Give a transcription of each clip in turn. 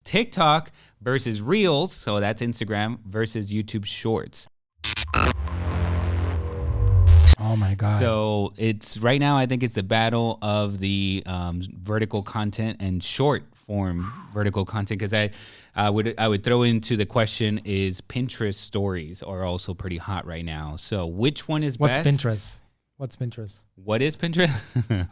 TikTok versus Reels, so that's Instagram, versus YouTube Shorts. Oh my God. So it's right now, I think it's the battle of the vertical content and short form vertical content, because I would throw into the question, is Pinterest stories are also pretty hot right now. So which one is best? What's Pinterest? What is Pinterest?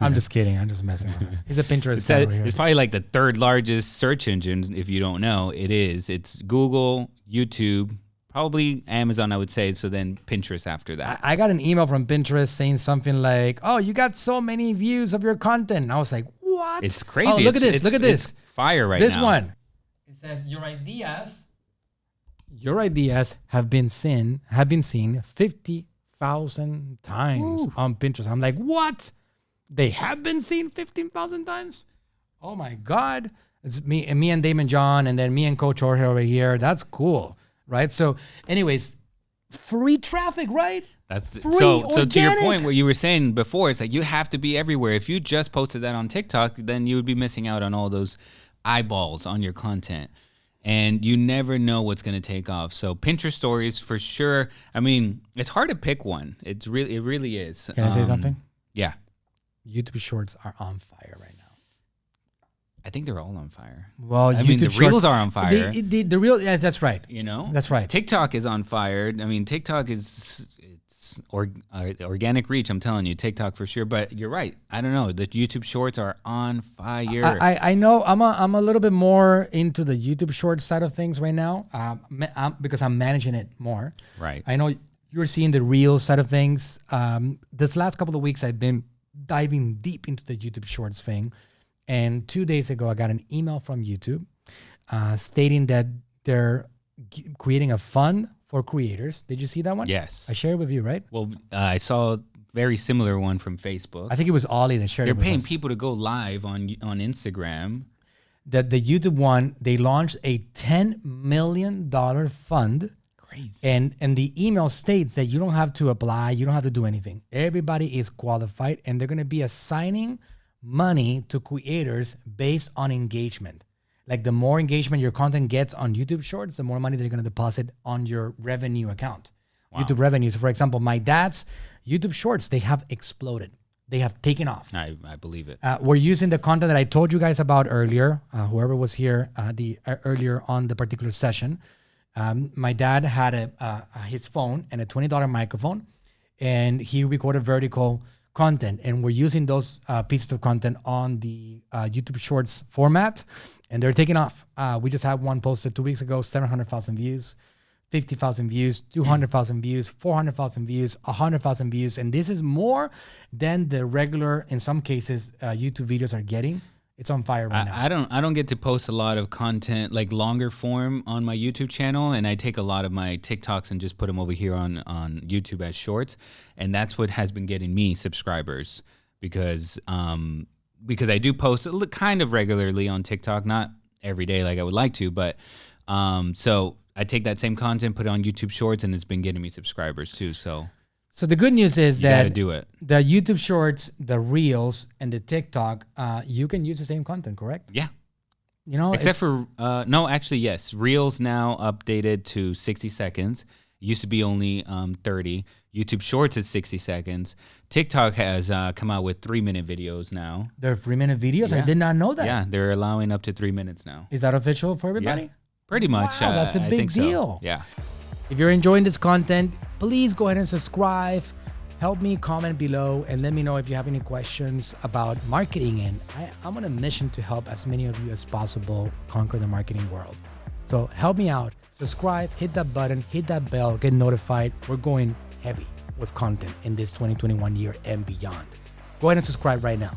I'm just kidding. I'm just messing with it. He's a Pinterest fan over here. It's probably like the third largest search engine. If you don't know, it is. It's Google, YouTube, probably Amazon, I would say. So then Pinterest after that. I got an email from Pinterest saying something like, "Oh, you got so many views of your content." And I was like, "What?" It's crazy. Oh, look at this. Look at this. It's fire right this now. This one. It says your ideas have been seen 50,000 times on Pinterest. I'm like, what? They have been seen 15,000 times? Oh my God. It's me and Damon John, and then me and Coach Jorge over here. That's cool. Right? So anyways, free traffic, right? So to your point, what you were saying before, it's like you have to be everywhere. If you just posted that on TikTok, then you would be missing out on all those eyeballs on your content, and you never know what's going to take off. So Pinterest stories for sure. I mean, it's hard to pick one. It really is. Can I say something? Yeah. YouTube Shorts are on fire right now. I think they're all on fire. Well, I mean, the Reels are on fire. The Reels, yes, that's right. You know, that's right. TikTok is on fire. I mean, TikTok is organic reach. I'm telling you, TikTok for sure. But you're right. I don't know. The YouTube Shorts are on fire. I know. I'm a little bit more into the YouTube Shorts side of things right now, because I'm managing it more. Right. I know you're seeing the Reels side of things. This last couple of weeks, I've been diving deep into the YouTube Shorts thing. And 2 days ago, I got an email from YouTube stating that they're creating a fund for creators. Did you see that one? Yes. I shared it with you, right? Well, I saw a very similar one from Facebook. I think it was Ollie that shared it with us. They're paying people to go live on Instagram. The YouTube one, they launched a $10 million fund. Crazy. And the email states that you don't have to apply. You don't have to do anything. Everybody is qualified, and they're going to be assigning money to creators based on engagement. Like the more engagement your content gets on YouTube Shorts, the more money they're going to deposit on your revenue account. Wow. YouTube revenues. For example, my dad's YouTube Shorts, they have exploded. They have taken off. I believe it. We're using the content that I told you guys about earlier. Whoever was here earlier on the particular session. My dad had his phone and a $20 microphone, and he recorded vertical content, and we're using those pieces of content on the YouTube Shorts format, and they're taking off. We just had one posted 2 weeks ago, 700,000 views, 50,000 views, 200,000 views, 400,000 views, 100,000 views, and this is more than the regular, in some cases, YouTube videos are getting. It's on fire right now. I don't get to post a lot of content, like longer form, on my YouTube channel, and I take a lot of my TikToks and just put them over here on YouTube as shorts, and that's what has been getting me subscribers, because I do post kind of regularly on TikTok, not every day like I would like to, but so I take that same content, put it on YouTube Shorts, and it's been getting me subscribers too. So the good news is that gotta do it. The YouTube Shorts, the Reels, and the TikTok, you can use the same content, correct? Yeah. You know, except for no, actually yes. Reels now updated to 60 seconds. It used to be only 30. YouTube Shorts is 60 seconds. TikTok has come out with 3-minute videos now. They're 3-minute videos? Yeah. I did not know that. Yeah, they're allowing up to 3 minutes now. Is that official for everybody? Yeah, pretty much. Wow, that's a big deal. So. Yeah. If you're enjoying this content, please go ahead and subscribe. Help me comment below and let me know if you have any questions about marketing. And I'm on a mission to help as many of you as possible conquer the marketing world. So help me out. Subscribe, hit that button, hit that bell, get notified. We're going heavy with content in this 2021 year and beyond. Go ahead and subscribe right now.